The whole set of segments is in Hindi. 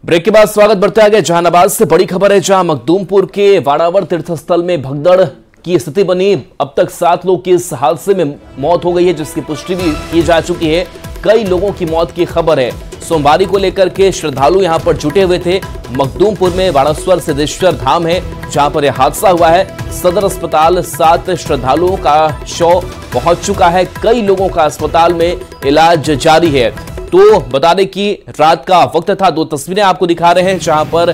ब्रेक के बाद स्वागत बढ़ते आगे जहानाबाद से बड़ी खबर है, जहां मखदूमपुर के वाड़ावर तीर्थस्थल में भगदड़ की स्थिति बनी। अब तक 7 लोग की इस हादसे में मौत हो गई है, जिसकी पुष्टि भी की जा चुकी है। कई लोगों की मौत की खबर है। सोमवारी को लेकर के श्रद्धालु यहां पर जुटे हुए थे। मखदूमपुर में बाणेश्वर सिद्धेश्वर धाम है, जहां पर यह हादसा हुआ है। सदर अस्पताल 7 श्रद्धालुओं का शव पहुंच चुका है। कई लोगों का अस्पताल में इलाज जारी है। तो बता दें कि रात का वक्त था। 2 तस्वीरें आपको दिखा रहे हैं, जहां पर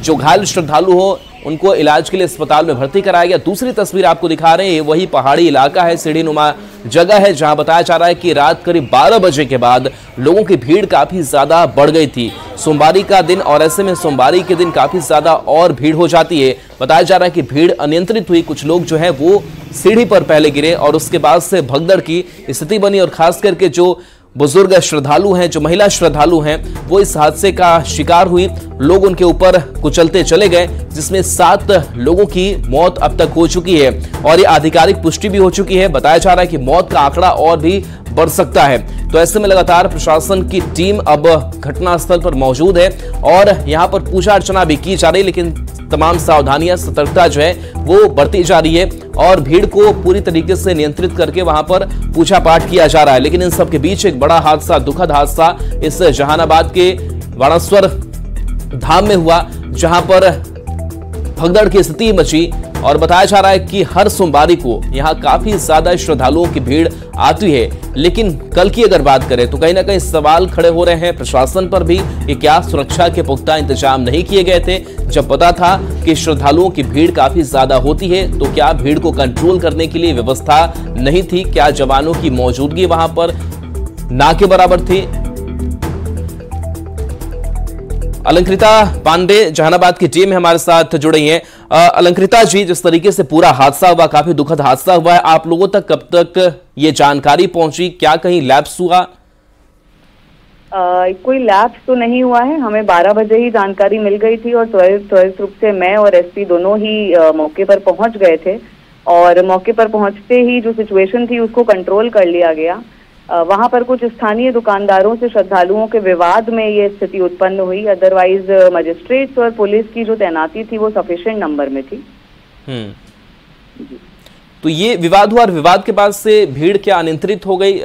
जो घायल श्रद्धालु हो उनको इलाज के लिए अस्पताल में भर्ती कराया गया। दूसरी तस्वीर आपको दिखा रहे हैं, वही पहाड़ी इलाका है, सीढ़ीनुमा जगह है, जहां बताया जा रहा है कि रात करीब 12 बजे के बाद लोगों की भीड़ काफी ज्यादा बढ़ गई थी। सोमवारी का दिन और ऐसे में सोमवारी के दिन काफी ज्यादा और भीड़ हो जाती है। बताया जा रहा है कि भीड़ अनियंत्रित हुई। कुछ लोग जो है वो सीढ़ी पर पहले गिरे और उसके बाद से भगदड़ की स्थिति बनी और खास करके जो बुजुर्ग श्रद्धालु हैं, जो महिला श्रद्धालु हैं, वो इस हादसे का शिकार हुई। लोग उनके ऊपर कुचलते चले गए, जिसमें 7 लोगों की मौत अब तक हो चुकी है और ये आधिकारिक पुष्टि भी हो चुकी है। बताया जा रहा है कि मौत का आंकड़ा और भी बढ़ सकता है। तो ऐसे में लगातार प्रशासन की टीम अब घटनास्थल पर मौजूद है और यहां पर पूजा अर्चना भी की जा रही है, लेकिन तमाम सावधानियां, सतर्कता जो है वो बढ़ती जा रही है और भीड़ को पूरी तरीके से नियंत्रित करके वहां पर पूजा पाठ किया जा रहा है। लेकिन इन सब के बीच एक बड़ा हादसा, दुखद हादसा इस जहानाबाद के बाणेश्वर धाम में हुआ, जहां पर भगदड़ की स्थिति मची और बताया जा रहा है कि हर सोमवारी को यहां काफी ज्यादा श्रद्धालुओं की भीड़ आती है। लेकिन कल की अगर बात करें तो कहीं ना कहीं सवाल खड़े हो रहे हैं प्रशासन पर भी कि क्या सुरक्षा के पुख्ता इंतजाम नहीं किए गए थे। जब पता था कि श्रद्धालुओं की भीड़ काफी ज्यादा होती है, तो क्या भीड़ को कंट्रोल करने के लिए व्यवस्था नहीं थी? क्या जवानों की मौजूदगी वहां पर ना के बराबर थी? अलंकृता पांडे जहानाबाद की टीम हमारे साथ जुड़ी हैं। अलंकृता जी, जिस तरीके से पूरा हादसा हुआ, काफी दुखद हादसा हुआ है, आप लोगों तक कब तक ये जानकारी पहुंची? क्या कहीं लैप्स हुआ? कोई लैप्स तो नहीं हुआ है। हमें 12 बजे ही जानकारी मिल गई थी और त्वरित रूप से मैं और एसपी दोनों ही मौके पर पहुंच गए थे और मौके पर पहुंचते ही जो सिचुएशन थी उसको कंट्रोल कर लिया गया। वहां पर कुछ स्थानीय दुकानदारों से श्रद्धालुओं के विवाद में ये स्थिति उत्पन्न हुई। अदरवाइज मजिस्ट्रेट्स और पुलिस की जो तैनाती थी वो सफिशिएंट नंबर में थी। तो ये विवाद हुआ और विवाद के बाद से भीड़ क्या अनियंत्रित हो गई?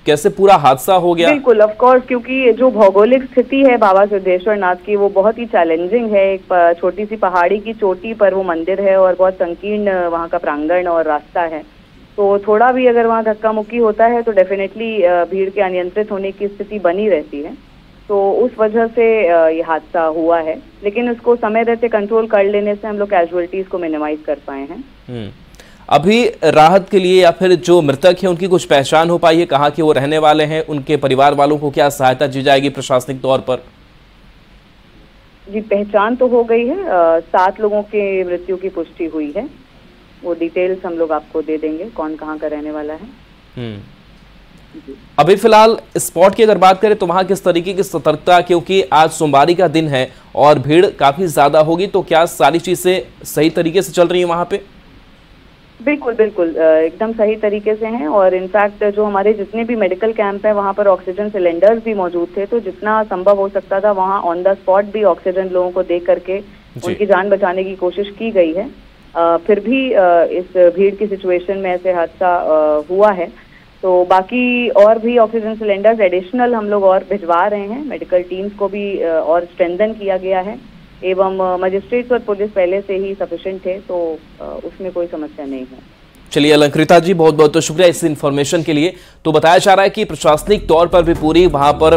कैसे पूरा हादसा हो गया? बिल्कुल, ऑफ कोर्स, क्योंकि जो भौगोलिक स्थिति है बाबा सिद्धेश्वर नाथ की वो बहुत ही चैलेंजिंग है। एक छोटी सी पहाड़ी की चोटी पर वो मंदिर है और बहुत संकीर्ण वहाँ का प्रांगण और रास्ता है। तो थोड़ा भी अगर वहाँ धक्का मुक्की होता है तो डेफिनेटली भीड़ के अनियंत्रित होने की स्थिति बनी रहती है। तो उस वजह से ये हादसा हुआ है, लेकिन उसको समय रहते कंट्रोल कर लेने से हम लोग कैजुअलिटीज को मिनिमाइज कर पाए हैं। अभी राहत के लिए या फिर जो मृतक है उनकी कुछ पहचान हो पाई है? कहाँ के वो रहने वाले हैं? उनके परिवार वालों को क्या सहायता दी जाएगी प्रशासनिक तौर पर? जी, पहचान तो हो गई है। 7 लोगों के मृत्यु की पुष्टि हुई है। वो डिटेल्स हम लोग आपको दे देंगे, कौन कहाँ का रहने वाला है। अभी फिलहाल स्पॉट की अगर बात करें तो वहां किस तरीके की सतर्कता, क्योंकि आज सोमवारी का दिन है और भीड़ काफी ज्यादा होगी, तो क्या सारी चीजें सही तरीके से चल रही है वहां पे? बिल्कुल बिल्कुल, एकदम सही तरीके से हैं और इनफैक्ट जो हमारे जितने भी मेडिकल कैंप हैं वहाँ पर ऑक्सीजन सिलेंडर्स भी मौजूद थे। तो जितना संभव हो सकता था वहाँ ऑन द स्पॉट भी ऑक्सीजन लोगों को दे करके उनकी जान बचाने की कोशिश की गई है। फिर भी इस भीड़ की सिचुएशन में ऐसे हादसा हुआ है। तो बाकी और भी ऑक्सीजन सिलेंडर्स एडिशनल हम लोग और भिजवा रहे हैं। मेडिकल टीम्स को भी और स्ट्रेंथन किया गया है एवं मजिस्ट्रेट्स और पुलिस पहले से ही सफिशिएंट थे, तो उसमें कोई समस्या नहीं है। चलिए अलंकृता जी, बहुत बहुत शुक्रिया इस इन्फॉर्मेशन के लिए। तो बताया जा रहा है कि प्रशासनिक तौर पर भी पूरी वहां पर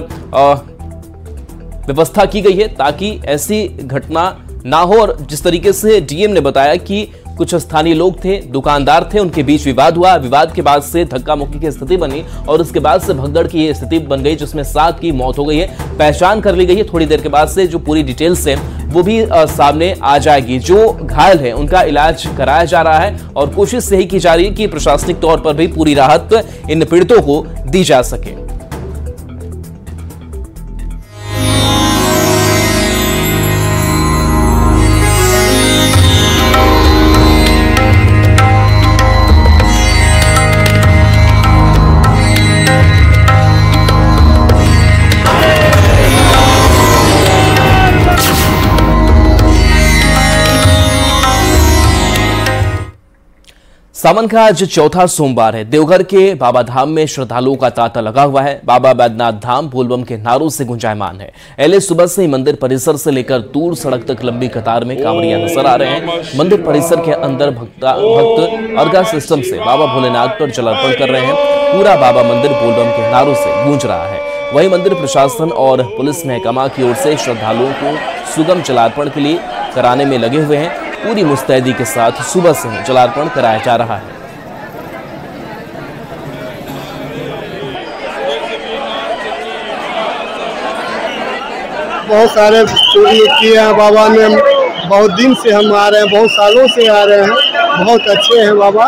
व्यवस्था की गई है ताकि ऐसी घटना ना हो। और जिस तरीके से डीएम ने बताया कि कुछ स्थानीय लोग थे, दुकानदार थे, उनके बीच विवाद हुआ, विवाद के बाद से धक्का मुक्की की स्थिति बनी और उसके बाद से भगदड़ की ये स्थिति बन गई, जिसमें 7 की मौत हो गई है। पहचान कर ली गई है। थोड़ी देर के बाद से जो पूरी डिटेल्स है वो भी सामने आ जाएगी। जो घायल है उनका इलाज कराया जा रहा है और कोशिश यही की जा रही है कि प्रशासनिक तौर पर भी पूरी राहत इन पीड़ितों को दी जा सके। सावन का आज चौथा सोमवार है। देवघर के बाबा धाम में श्रद्धालुओं का तांता लगा हुआ है। बाबा बैद्यनाथ धाम बोलबम के नारों से गुंजायमान है। एले सुबह से ही मंदिर परिसर से लेकर दूर सड़क तक लंबी कतार में कांवड़िया नजर आ रहे हैं। मंदिर परिसर के अंदर भक्त अर्घा सिस्टम से बाबा भोलेनाथ पर जल अर्पण कर रहे हैं। पूरा बाबा मंदिर बोलबम के नारों से गूंज रहा है। वहीं मंदिर प्रशासन और पुलिस महकमा की ओर से श्रद्धालुओं को सुगम जलार्पण के लिए कराने में लगे हुए हैं। पूरी मुस्तैदी के साथ सुबह से ही जलार्पण कराया जा रहा है। बहुत सारे पुण्य किए हैं बाबा ने। बहुत दिन से हम आ रहे हैं, बहुत सालों से आ रहे हैं। बहुत अच्छे हैं बाबा,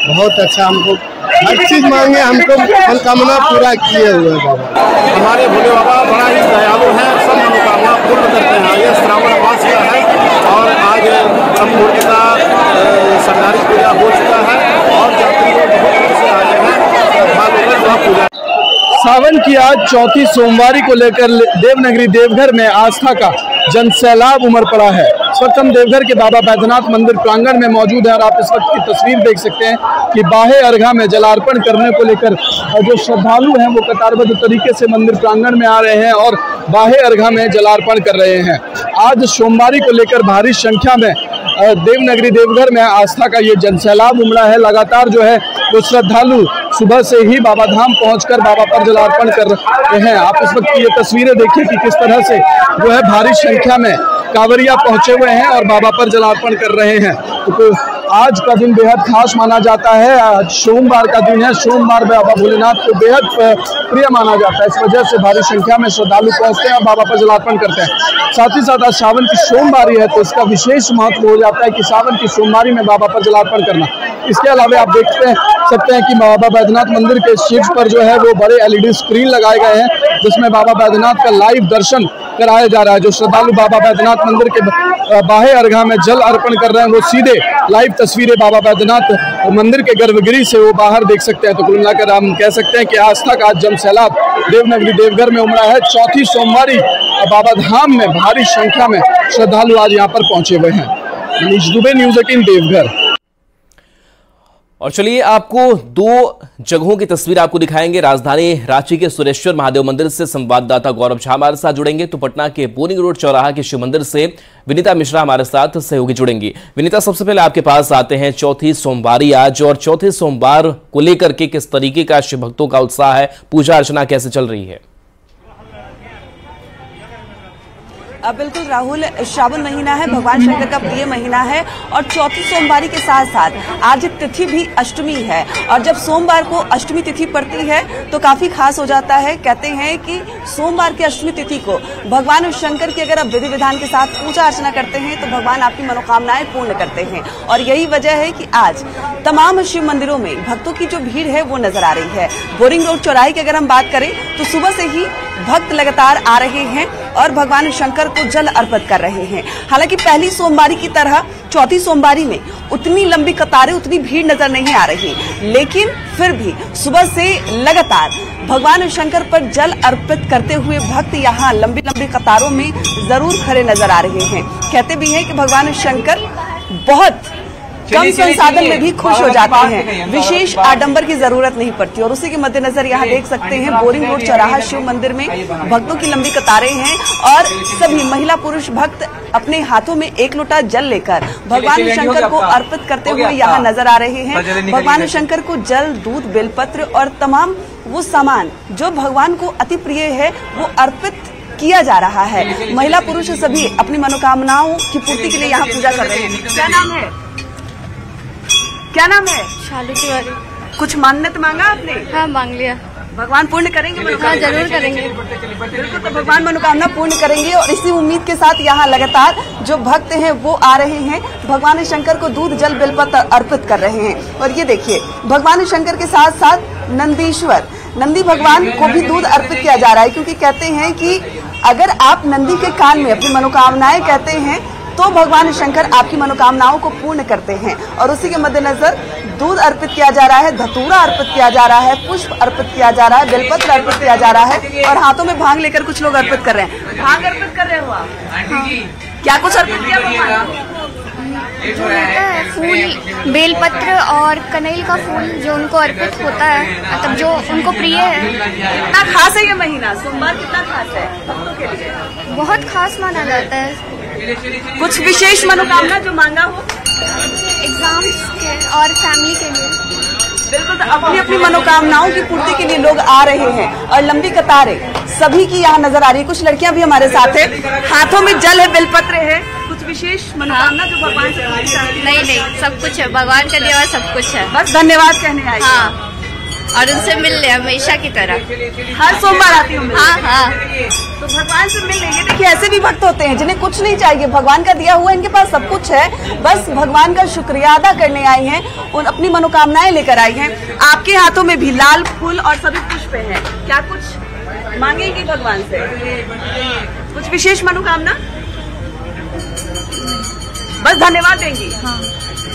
बहुत अच्छा। हमको हर चीज मांगे, हमको मनोकामना पूरा किए हुए हैं बाबा। हमारे भोले बाबा बड़ा ही दयालु हैं, सब मनोकामना पूर्ण करते हैं। ये श्रावण मास का है और आज संपूर्णता सरकारी पूजा हो चुका है और यात्री लोग बहुत दूर से आए हैं पूजा। सावन की आज चौथी सोमवारी को लेकर देवनगरी देवघर में आस्था का जनसैलाब उमड़ पड़ा है। इस वक्त हम देवघर के बाबा बैद्यनाथ मंदिर प्रांगण में मौजूद है और आप इस वक्त की तस्वीर देख सकते हैं कि बाहे अर्घा में जलार्पण करने को लेकर जो श्रद्धालु हैं वो कतारबद्ध तरीके से मंदिर प्रांगण में आ रहे हैं और बाहे अर्घा में जलार्पण कर रहे हैं। आज सोमवारी को लेकर भारी संख्या में देवनगरी देवघर में आस्था का ये जनसैलाब उमड़ा है। लगातार जो है वो श्रद्धालु सुबह से ही बाबा धाम पहुंचकर बाबा पर जलार्पण कर रहे हैं। आप इस वक्त की ये तस्वीरें देखिए कि किस तरह से जो है भारी संख्या में कांवरिया पहुंचे हुए हैं और बाबा पर जलार्पण कर रहे हैं। तो आज का दिन बेहद खास माना जाता है। आज सोमवार का दिन है। सोमवार बाबा भोलेनाथ को बेहद प्रिय माना जाता है। इस वजह से भारी संख्या में श्रद्धालु पहुंचते हैं और बाबा पर जलार्पण करते हैं। साथ ही साथ आज सावन की सोमवारी है तो इसका विशेष महत्व हो जाता है कि सावन की सोमवारी में बाबा पर जलार्पण करना। इसके अलावा आप देखते सकते हैं कि बाबा बैद्यनाथ मंदिर के शीर्ष पर जो है वो बड़े LED स्क्रीन लगाए गए हैं जिसमें बाबा बैद्यनाथ का लाइव दर्शन कराया जा रहा है। जो श्रद्धालु बाबा बैद्यनाथ मंदिर के बाहे अर्घा में जल अर्पण कर रहे हैं वो सीधे लाइव तस्वीरें बाबा बैद्यनाथ मंदिर के गर्भगृह से वो बाहर देख सकते हैं। तो कुल मिलाकर हम कह सकते हैं कि आस्था का जनसैलाब देवनगरी देवघर में उमड़ा है। चौथी सोमवारी बाबा धाम में भारी संख्या में श्रद्धालु आज यहाँ पर पहुंचे हुए हैं। मनीष दुबे, न्यूज़ 18 देवघर। और चलिए आपको दो जगहों की तस्वीर आपको दिखाएंगे। राजधानी रांची के सुरेश्वर महादेव मंदिर से संवाददाता गौरव झा हमारे साथ जुड़ेंगे तो पटना के बोरिंग रोड चौराहा के शिव मंदिर से विनीता मिश्रा हमारे साथ सहयोगी जुड़ेंगी। विनीता, सबसे पहले आपके पास आते हैं। चौथी सोमवारी आज और चौथे सोमवार को लेकर के किस तरीके का शिव भक्तों का उत्साह है, पूजा अर्चना कैसे चल रही है? बिल्कुल राहुल, श्रावण महीना है, भगवान शंकर का प्रिय महीना है और चौथी सोमवारी के साथ साथ आज तिथि भी अष्टमी है और जब सोमवार को अष्टमी तिथि पड़ती है तो काफी खास हो जाता है। कहते हैं कि सोमवार की अष्टमी तिथि को भगवान शंकर की अगर आप विधि विधान के साथ पूजा अर्चना करते हैं तो भगवान आपकी मनोकामनाएं पूर्ण करते हैं और यही वजह है कि आज तमाम शिव मंदिरों में भक्तों की जो भीड़ है वो नजर आ रही है। बोरिंग रोड चौराहे की अगर हम बात करें तो सुबह से ही भक्त लगातार आ रहे हैं और भगवान शंकर को जल अर्पित कर रहे हैं। हालांकि पहली सोमवारी की तरह चौथी सोमवारी में उतनी लंबी कतारें, उतनी भीड़ नजर नहीं आ रही, लेकिन फिर भी सुबह से लगातार भगवान शंकर पर जल अर्पित करते हुए भक्त यहाँ लंबी लंबी कतारों में जरूर खड़े नजर आ रहे हैं। कहते भी हैं कि भगवान शंकर बहुत कम संसाधन में भी खुश हो जाते हैं, विशेष आडंबर की जरूरत नहीं पड़ती और उसी के मद्देनजर यहाँ देख सकते हैं बोरिंग रोड चौराहा शिव मंदिर में भक्तों की लंबी कतारें हैं और सभी महिला पुरुष भक्त अपने हाथों में एक लोटा जल लेकर भगवान शंकर को अर्पित करते हुए यहाँ नजर आ रहे हैं। भगवान शंकर को जल, दूध, बेलपत्र और तमाम वो सामान जो भगवान को अति प्रिय है वो अर्पित किया जा रहा है। महिला पुरुष सभी अपनी मनोकामनाओं की पूर्ति के लिए यहाँ पूजा कर रहे हैं। क्या नाम है? क्या नाम है? शालू तिवारी। कुछ मान्यता मांगा आपने? हाँ, मांग लिया। भगवान पूर्ण करेंगे? हाँ, जरूर करेंगे। बिल्कुल, तो भगवान मनोकामना पूर्ण करेंगे और इसी उम्मीद के साथ यहाँ लगातार जो भक्त हैं वो आ रहे हैं, भगवान शंकर को दूध, जल, बेलपत्र अर्पित कर रहे हैं। और ये देखिए भगवान शंकर के साथ साथ नंदीश्वर, नंदी भगवान को भी दूध अर्पित किया जा रहा है क्योंकि कहते हैं कि अगर आप नंदी के कान में अपनी मनोकामनाएं कहते हैं तो भगवान शंकर आपकी मनोकामनाओं को पूर्ण करते हैं और उसी के मद्देनजर दूध अर्पित किया जा रहा है, धतूरा अर्पित किया जा रहा है, पुष्प अर्पित किया जा रहा है, बेलपत्र अर्पित किया जा रहा है और हाथों में भांग लेकर कुछ लोग अर्पित कर रहे हैं। भांग अर्पित कर रहे हो आप? क्या कुछ अर्पित किया भगवान? जो होता है फूल, बेलपत्र और कनैल का फूल जो उनको अर्पित होता है, मतलब जो उनको प्रिय है। कितना खास है ये महीना, सोमवार कितना खास है भक्तों के लिए? बहुत खास माना जाता है। कुछ विशेष मनोकामना जो मांगा हो? एग्जाम्स के और फैमिली के लिए। बिल्कुल, तो अपनी अपनी मनोकामनाओं की पूर्ति के लिए लोग आ रहे हैं और लंबी कतारें सभी की यहाँ नजर आ रही है। कुछ लड़कियां भी हमारे साथ है, हाथों में जल है, बेलपत्र है। कुछ विशेष मनोकामना जो भगवान से मांगना है? नहीं, सब कुछ है, भगवान का दिया हुआ सब कुछ है। बस धन्यवाद कहने आई। हाँ, और उनसे मिल ले हमेशा की तरह। हर सोमवार आती हूँ। हाँ। तो भगवान से मिल लेंगे। देखिए, ऐसे भी भक्त होते हैं जिन्हें कुछ नहीं चाहिए, भगवान का दिया हुआ इनके पास सब कुछ है, बस भगवान का शुक्रिया अदा करने आई हैं, उन अपनी मनोकामनाएं लेकर आई हैं। आपके हाथों में भी लाल फूल और सभी पुष्प हैं, क्या कुछ मांगेंगी भगवान से? कुछ विशेष मनोकामना? बस धन्यवाद देंगी। हाँ।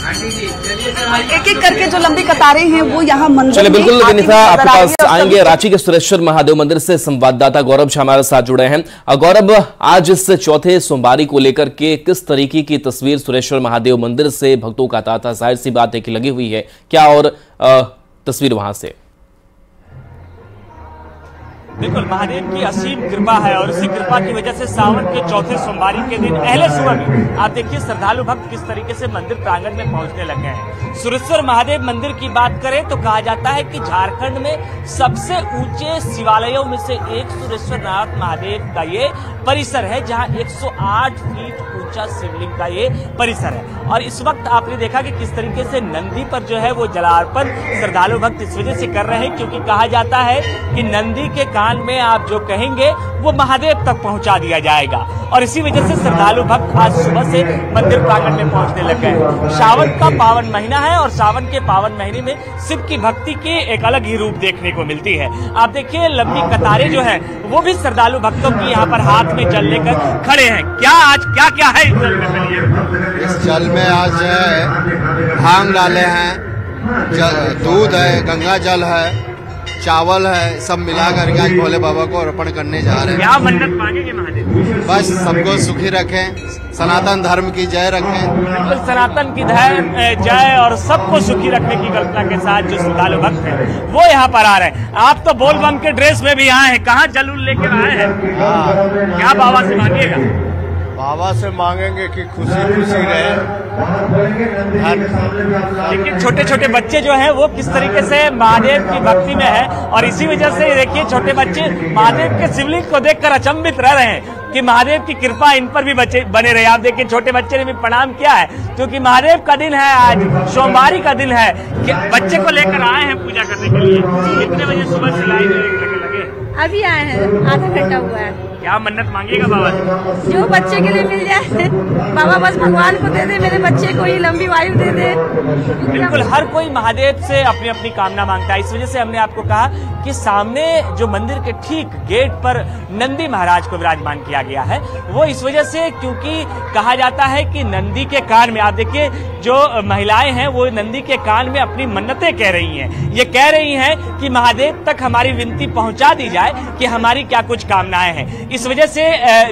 एक एक करके जो लंबी कतारें हैं वो यहाँ मंदिर। चलिए, बिल्कुल विनीता, आपके पास आएंगे। रांची के सुरेश्वर महादेव मंदिर से संवाददाता गौरव झा हमारे साथ जुड़े हैं। गौरव, आज इस चौथे सोमवारी को लेकर के किस तरीके की तस्वीर सुरेश्वर महादेव मंदिर से भक्तों का तांता जाहिर सी बात है कि लगी हुई है, क्या और तस्वीर वहां से? बिल्कुल, महादेव की असीम कृपा है और उसी कृपा की वजह से सावन के चौथे सोमवारी के दिन पहले सुबह में आप देखिए श्रद्धालु भक्त किस तरीके से मंदिर प्रांगण में पहुंचने लगे हैं। सुरेश्वर महादेव मंदिर की बात करें तो कहा जाता है कि झारखंड में सबसे ऊंचे शिवालयों में से एक सुरेश्वरनाथ महादेव का ये परिसर है, जहां 108 फीट ऊंचा शिवलिंग का ये परिसर है। और इस वक्त आपने देखा कि किस तरीके से नंदी पर जो है वो जलार्पण श्रद्धालु भक्त इस वजह से कर रहे हैं क्योंकि कहा जाता है कि नंदी के कान में आप जो कहेंगे वो महादेव तक पहुंचा दिया जाएगा। और इसी वजह से श्रद्धालु भक्त आज सुबह से मंदिर प्रांगण में पहुंचने लगे हैं। सावन का पावन महीना है और सावन के पावन महीने में शिव की भक्ति के एक अलग ही रूप देखने को मिलती है। आप देखिए, लंबी कतारें जो है वो भी श्रद्धालु भक्तों की यहाँ पर हाथ में जल लेकर खड़े हैं। क्या आज क्या क्या है इस जल में? इस जल में आज भांग डाले हैं, दूध है, गंगा जल है, चावल है, सब मिला करके आज भोले बाबा को अर्पण करने जा रहे हैं। क्या मन्नत मांगेंगे महादेव? बस सबको सुखी रखें, सनातन धर्म की जय रखें। बिल्कुल, सनातन की धर्म जय और सबको सुखी रखने की कल्पना के साथ जो श्रद्धालु भक्त हैं वो यहाँ पर आ रहे हैं। आप तो बोल बम के ड्रेस में भी आए हैं, कहाँ जल लेकर आए हैं? क्या बाबा से मांगिएगा? बाबा से मांगेंगे कि खुशी खुशी रहे। लेकिन छोटे छोटे बच्चे जो हैं वो किस तरीके से महादेव की भक्ति में है और इसी वजह से देखिए छोटे बच्चे महादेव के शिवलिंग को देखकर अचंभित रह रहे हैं कि महादेव की कृपा इन पर भी बच्चे बने रहे। आप देखिए, छोटे बच्चे ने भी प्रणाम किया है क्योंकि महादेव का दिन है, आज सोमवारी का दिन है। बच्चे को लेकर आए हैं पूजा करने के लिए। कितने बजे सुबह से लाइन लगे? अभी आए हैं, आधा घंटा हुआ है। क्या मन्नत मांगेगा बाबा से? जो बच्चे के लिए मिल जाए बाबा, बस भगवान को दे दे, मेरे बच्चे को ही लंबी आयु दे दे। बिल्कुल, हर कोई महादेव से अपनी अपनी कामना मांगता है। इस वजह से हमने आपको कहा कि सामने जो मंदिर के ठीक गेट पर नंदी महाराज को विराजमान किया गया है, वो इस वजह से क्योंकि कहा जाता है कि नंदी के कान में, आप देखिए जो महिलाएं हैं वो नंदी के कान में अपनी मन्नतें कह रही हैं। ये कह रही हैं कि महादेव तक हमारी विनती पहुंचा दी जाए कि हमारी क्या कुछ कामनाएं हैं। इस वजह से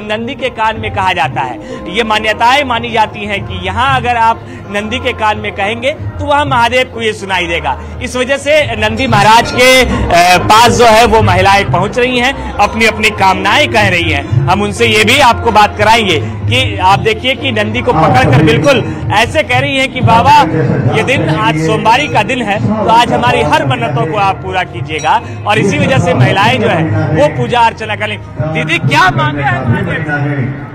नंदी के कान में कहा जाता है। ये मान्यताएं मानी जाती हैं कि यहाँ अगर आप नंदी के कान में कहेंगे तो वह महादेव को ये सुनाई देगा। इस वजह से नंदी महाराज के पास जो है वो महिलाएं पहुंच रही हैं, अपनी अपनी कामनाएं कह रही हैं। हम उनसे ये भी आपको बात कराएंगे कि आप देखिए कि नंदी को पकड़कर बिल्कुल ऐसे कह रही हैं कि बाबा ये दिन आज सोमवारी का दिन है तो आज हमारी हर मन्नतों को आप पूरा कीजिएगा। और इसी वजह से महिलाएं जो है वो पूजा अर्चना करें। दीदी क्या मांगे है?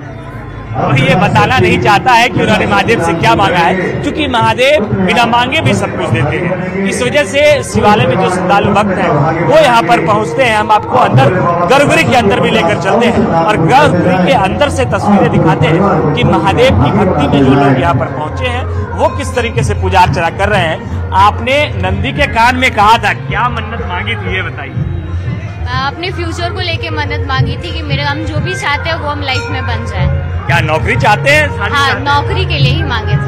वो ये बताना नहीं चाहता है कि उन्होंने महादेव से क्या मांगा है, क्योंकि महादेव बिना मांगे भी सब कुछ देते हैं। इस वजह से शिवालय में जो श्रद्धालु भक्त हैं वो यहाँ पर पहुँचते हैं। हम आपको अंदर गर्भगृह के अंदर भी लेकर चलते हैं और गर्भगृह के अंदर से तस्वीरें दिखाते हैं कि महादेव की भक्ति में जो लोग यहाँ पर पहुंचे हैं वो किस तरीके से पूजा अर्चना कर रहे हैं। आपने नंदी के कान में कहा था, क्या मन्नत मांगी थी ये बताइए? अपने फ्यूचर को लेके मन्नत मांगी थी कि मेरे हम जो भी चाहते हैं वो हम लाइफ में बन जाए। क्या नौकरी चाहते हैं? हाँ, नौकरी के लिए ही मांगे थे।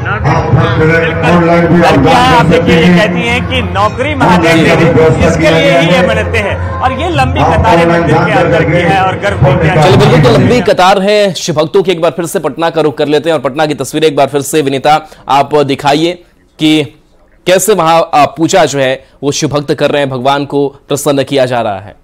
आप देखिए, ये कहती हैं कि नौकरी महादेव दे दे, इसके लिए ही ये मन्नतें हैं। और ये लंबी कतारें मंदिर के अंदर की है और गर्भ चलिए बिल्कुल, तो लंबी कतार है शिव भक्तों की। एक बार फिर से पटना का रुख कर लेते हैं और पटना की तस्वीरें एक बार फिर से विनीता आप दिखाइए कि कैसे वहां पूजा जो है वो शिव भक्त कर रहे हैं, भगवान को प्रसन्न किया जा रहा है।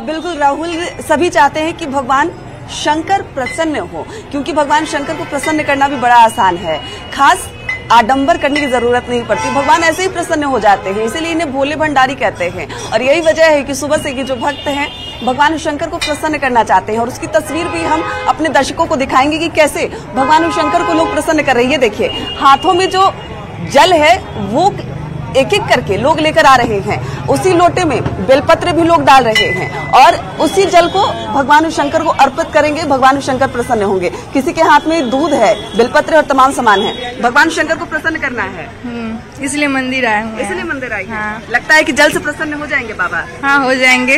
बिल्कुल राहुल, सभी चाहते हैं कि भगवान शंकर प्रसन्न हो, क्योंकि भगवान शंकर को प्रसन्न करना भी बड़ा आसान है, खास आडंबर करने की जरूरत नहीं पड़ती, भगवान ऐसे ही प्रसन्न हो जाते हैं, इसीलिए इन्हें भोले भंडारी कहते हैं। और यही वजह है कि सुबह से ये जो भक्त हैं भगवान शंकर को प्रसन्न करना चाहते हैं और उसकी तस्वीर भी हम अपने दर्शकों को दिखाएंगे कि कैसे भगवान शंकर को लोग प्रसन्न कर रहे हैं। ये देखिए, हाथों में जो जल है वो एक एक करके लोग लेकर आ रहे हैं, उसी लोटे में बेलपत्र भी लोग डाल रहे हैं और उसी जल को भगवान शंकर को अर्पित करेंगे, भगवान शंकर प्रसन्न होंगे। किसी के हाथ में दूध है, बेलपत्र और तमाम सामान है, भगवान शंकर को प्रसन्न करना है, इसलिए मंदिर आए हैं। इसलिए मंदिर आए हैं। हाँ। लगता है कि जल से प्रसन्न हो जाएंगे बाबा? हाँ, हो जाएंगे।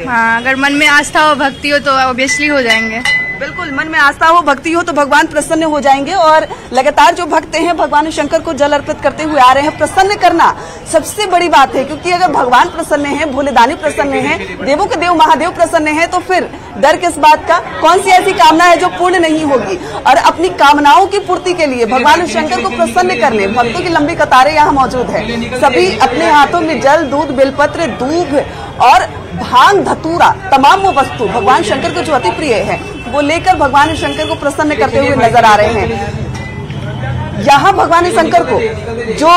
हाँ, अगर मन में आस्था हो, भक्ति हो तो ऑब्वियसली हो जाएंगे। बिल्कुल, मन में आस्था हो, भक्ति हो तो भगवान प्रसन्न हो जाएंगे। और लगातार जो भक्त हैं भगवान शंकर को जल अर्पित करते हुए आ रहे हैं। प्रसन्न करना सबसे बड़ी बात है, क्योंकि अगर भगवान प्रसन्न हैं, भोलेदानी प्रसन्न हैं, देवों के देव महादेव प्रसन्न हैं, तो फिर डर किस बात का? कौन सी ऐसी कामना है जो पूर्ण नहीं होगी? और अपनी कामनाओं की पूर्ति के लिए भगवान शंकर को प्रसन्न करने भक्तों की लंबी कतारें यहाँ मौजूद है। सभी अपने हाथों में जल, दूध, बेलपत्र, दूब और भांग, धतूरा, तमाम वो वस्तु भगवान शंकर को जो अति प्रिय है वो लेकर भगवान शंकर को प्रसन्न करते हुए नजर आ रहे हैं। यहाँ भगवान शंकर को जो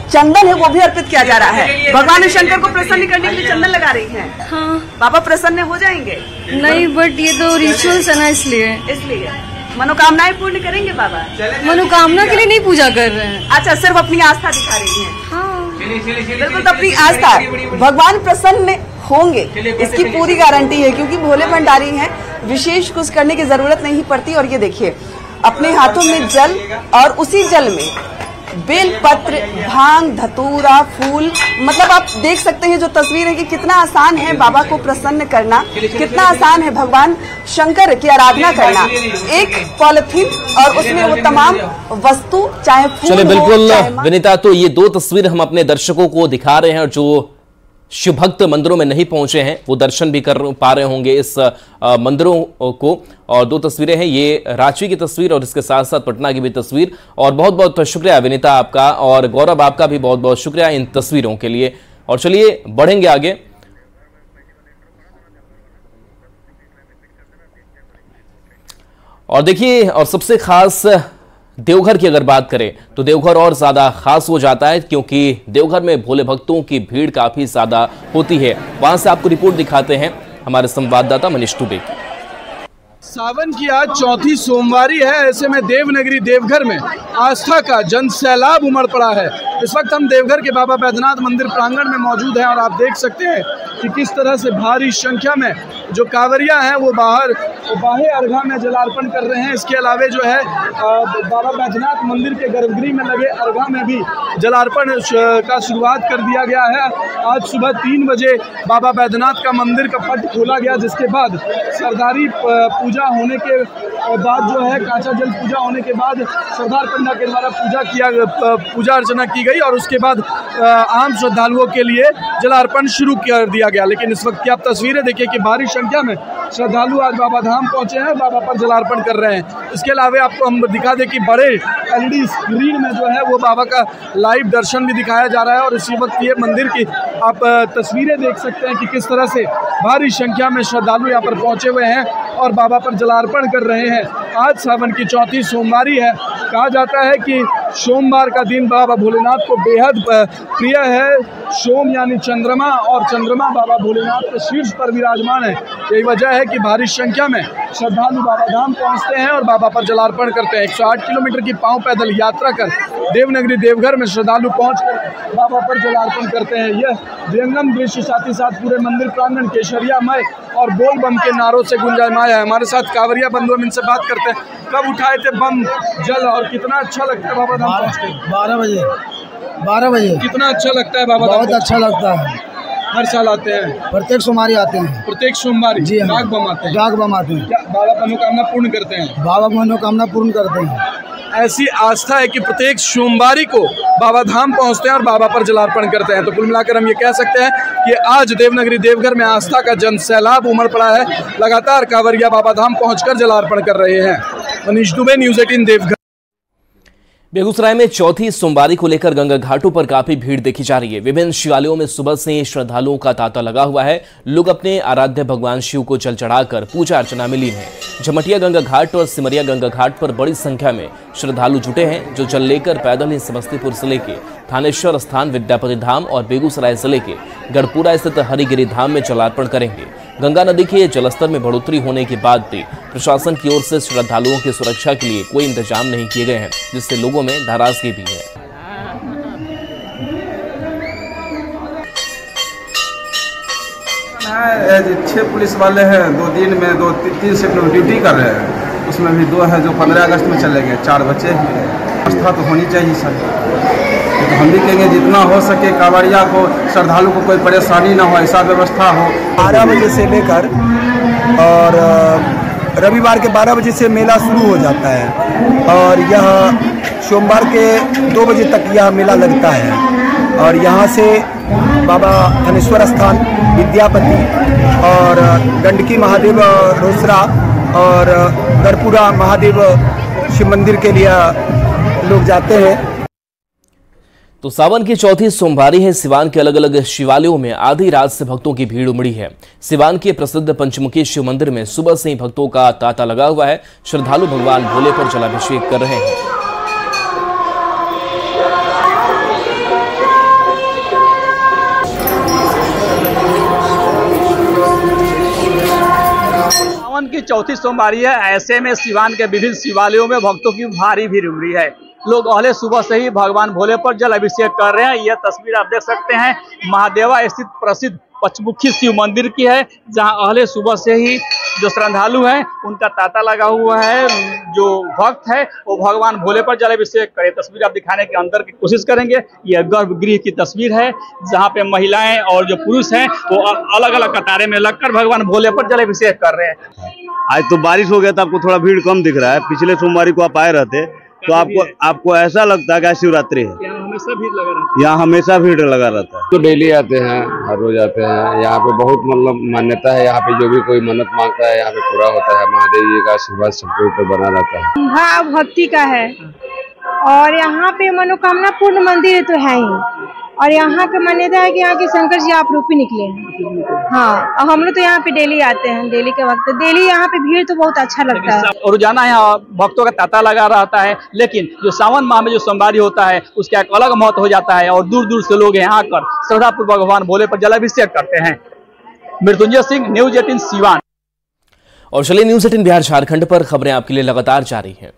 चंदन है वो भी अर्पित किया जा रहा है। भगवान शंकर को प्रसन्न करने के लिए चंदन लगा रही हैं। हाँ। बाबा प्रसन्न हो जाएंगे? नहीं, बट ये तो रिचुअल्स है ना, इसलिए मनोकामनाएं पूर्ण करेंगे बाबा? मनोकामना के लिए नहीं पूजा कर रहे हैं। अच्छा, सिर्फ अपनी आस्था दिखा रही हैं। हाँ। बिल्कुल, तो अपनी आस्था, भगवान प्रसन्न होंगे इसकी पूरी गारंटी है, क्योंकि भोले भंडारी हैं, विशेष कुछ करने की जरूरत नहीं पड़ती। और ये देखिए, अपने हाथों में जल और उसी जल में बेलपत्र, भांग, धतूरा, फूल, मतलब आप देख सकते हैं जो तस्वीर है कि कितना आसान है बाबा को प्रसन्न करना, कितना आसान है भगवान शंकर की आराधना करना। एक पॉलिथीन और उसमें वो तमाम वस्तु, चाहे फूल। चलिए बिल्कुल विनीता, तो ये दो तस्वीर हम अपने दर्शकों को दिखा रहे हैं और जो शिव भक्त मंदिरों में नहीं पहुंचे हैं वो दर्शन भी कर पा रहे होंगे इस मंदिरों को। और दो तस्वीरें हैं, ये रांची की तस्वीर और इसके साथ साथ पटना की भी तस्वीर। और बहुत बहुत शुक्रिया विनीता आपका, और गौरव आपका भी बहुत बहुत शुक्रिया इन तस्वीरों के लिए। और चलिए बढ़ेंगे आगे। और देखिए, और सबसे खास देवघर की अगर बात करें तो देवघर और ज्यादा खास हो जाता है, क्योंकि देवघर में भोले भक्तों की भीड़ काफी ज्यादा होती है। वहां से आपको रिपोर्ट दिखाते हैं हमारे संवाददाता मनीष टुडे की। सावन की आज चौथी सोमवारी है, ऐसे में देवनगरी देवघर में आस्था का जन सैलाब उमड़ पड़ा है। इस वक्त हम देवघर के बाबा बैद्यनाथ मंदिर प्रांगण में मौजूद हैं और आप देख सकते हैं कि किस तरह से भारी संख्या में जो कांवरिया हैं वो बाहे अर्घा में जलार्पण कर रहे हैं। इसके अलावे जो है बाबा बैद्यनाथ मंदिर के गर्भगृह में लगे अर्घा में भी जलार्पण का शुरुआत कर दिया गया है। आज सुबह 3 बजे बाबा बैद्यनाथ का मंदिर का पट खोला गया, जिसके बाद सरदारी पूजा होने के बाद जो है कांचा जल पूजा होने के बाद सरदार पंडा के द्वारा पूजा अर्चना की गई और उसके बाद आम श्रद्धालुओं के लिए जलार्पण शुरू कर दिया गया। लेकिन इस वक्त की आप तस्वीरें देखिए कि भारी संख्या में श्रद्धालु आज बाबा धाम पहुंचे हैं, बाबा पर जलार्पण कर रहे हैं। इसके अलावा आपको हम दिखा दें कि बड़े LED स्क्रीन में जो है वो बाबा का लाइव दर्शन भी दिखाया जा रहा है। और इसी वक्त ये मंदिर की आप तस्वीरें देख सकते हैं कि किस तरह से भारी संख्या में श्रद्धालु यहाँ पर पहुंचे हुए हैं और बाबा पर जलार्पण कर रहे हैं। आज सावन की चौथी सोमवारी है। कहा जाता है कि सोमवार का दिन बाबा भोलेनाथ को बेहद प्रिय है। सोम यानी चंद्रमा, और चंद्रमा बाबा भोलेनाथ के शीर्ष पर विराजमान है। यही वजह है कि भारी संख्या में श्रद्धालु बाबा धाम पहुंचते हैं और बाबा पर जलार्पण करते हैं। 108 किलोमीटर की पांव पैदल यात्रा कर देवनगरी देवघर में श्रद्धालु पहुंचकर बाबा पर जलार्पण करते हैं। यह विहंगम दृश्य साथ ही साथ पूरे मंदिर प्रांगण केशरियामय और बोल बम के नारों से गुंजायमान है। हमारे साथ कांवरिया बंधु, हम इनसे बात करते हैं। कब उठाए थे बम जल और कितना अच्छा लगता है बाबा धाम पहुंच के? 12 बजे। 12 बजे। कितना अच्छा लगता है बाबा? बहुत अच्छा लगता है। हर साल आते हैं? प्रत्येक सोमवारी आते हैं। प्रत्येक सोमवारी? जी हाँ। डाक बम आते हैं? डाक बम आते हैं। बाबा मनोकामना पूर्ण करते हैं? बाबा मनोकामना पूर्ण करते हैं। ऐसी आस्था है कि प्रत्येक सोमवारी को बाबा धाम पहुंचते हैं और बाबा पर जलार्पण करते हैं। तो कुल मिलाकर हम ये कह सकते हैं कि आज देवनगरी देवघर में आस्था का जन सैलाब उमड़ पड़ा है। लगातार कांवरिया बाबा धाम पहुंचकर जलार्पण कर रहे हैं। मनीष दुबे, न्यूज़ 18 देवघर। बेगूसराय में चौथी सोमवारी को लेकर गंगा घाटों पर काफी भीड़ देखी जा रही है। विभिन्न शिवालयों में सुबह से ही श्रद्धालुओं का तांता लगा हुआ है। लोग अपने आराध्य भगवान शिव को जल चढ़ाकर पूजा अर्चना में लीन हैं। झमटिया गंगा घाट और सिमरिया गंगा घाट पर बड़ी संख्या में श्रद्धालु जुटे हैं, जो जल लेकर पैदल ही समस्तीपुर जिले के थानेश्वर स्थान, विद्यापति धाम और बेगूसराय जिले के गढ़पुरा स्थित हरिगिरी धाम में जलार्पण करेंगे। गंगा नदी के जलस्तर में बढ़ोतरी होने के बाद भी प्रशासन की ओर से श्रद्धालुओं की सुरक्षा के लिए कोई इंतजाम नहीं किए गए हैं, जिससे लोगों में नाराजगी भी है। छह पुलिस वाले हैं, 2 दिन में 2-3 शिफ्ट लोग ड्यूटी कर रहे हैं। उसमें भी 2 है जो 15 अगस्त में चले गए, 4 बच्चे हैं। व्यवस्था तो होनी चाहिए सर। तो हम भी कहेंगे जितना हो सके कांवरिया को, श्रद्धालु को कोई परेशानी ना हो, ऐसा व्यवस्था हो। 12 बजे से लेकर और रविवार के 12 बजे से मेला शुरू हो जाता है और यह सोमवार के 2 बजे तक यह मेला लगता है। और यहाँ से बाबा थानेश्वर स्थान, विद्यापति और गंडकी महादेव रोसड़ा और गढ़पुरा महादेव शिव मंदिर के लिए लोग जाते हैं। तो सावन की चौथी सोमवारी है। सिवान के अलग अलग शिवालयों में आधी रात से भक्तों की भीड़ उमड़ी है। सिवान के प्रसिद्ध पंचमुखी शिव मंदिर में सुबह से ही भक्तों का तांता लगा हुआ है। श्रद्धालु भगवान भोले पर जलाभिषेक कर रहे हैं। सावन की चौथी सोमवारी है, ऐसे में सिवान के विभिन्न शिवालयों में भक्तों की भारी भीड़ उमड़ी है। लोग अहले सुबह से ही भगवान भोले पर जल अभिषेक कर रहे हैं। यह तस्वीर आप देख सकते हैं महादेवा स्थित प्रसिद्ध पंचमुखी शिव मंदिर की है, जहां अहले सुबह से ही जो श्रद्धालु हैं उनका तांता लगा हुआ है। जो भक्त है वो भगवान भोले पर जल अभिषेक करे। तस्वीर आप दिखाने के अंदर की कोशिश करेंगे। यह गर्भगृह की तस्वीर है, जहाँ पे महिलाएं और जो पुरुष हैं वो अलग अलग कतारे में लगकर भगवान भोले पर जल अभिषेक कर रहे हैं। आज तो बारिश हो गया था, आपको थोड़ा भीड़ कम दिख रहा है। पिछले सोमवारी को आप आए रहते तो आपको ऐसा लगता है कि शिवरात्रि है। हमेशा भीड़ लगा रहता है। यहाँ हमेशा भीड़ लगा रहता है। तो डेली आते हैं, हर रोज आते हैं। यहाँ पे बहुत मतलब मान्यता है। यहाँ पे जो भी कोई मन्नत मांगता है यहाँ पे पूरा होता है। महादेव जी का आशीर्वाद सबके ऊपर बना रहता है। भाव भक्ति का है और यहाँ पे मनोकामना पूर्ण मंदिर तो है ही। और यहाँ का मान्यता है कि यहाँ के शंकर जी आप रूपी निकले हैं। हाँ, और हम लोग तो यहाँ पे डेली आते हैं। डेली के वक्त डेली यहाँ पे भीड़ तो बहुत अच्छा लगता है। और रोजाना यहाँ भक्तों का तांता लगा रहता है, लेकिन जो सावन माह में जो सोमवारी होता है उसका एक अलग महत्व हो जाता है और दूर दूर से लोग यहाँ आकर श्रद्धापूर्वक भगवान भोले पर जलाभिषेक करते हैं। मृत्युंजय सिंह, न्यूज़ 18 सिवान। और चलिए न्यूज़ 18 बिहार झारखंड पर खबरें आपके लिए लगातार जारी हैं।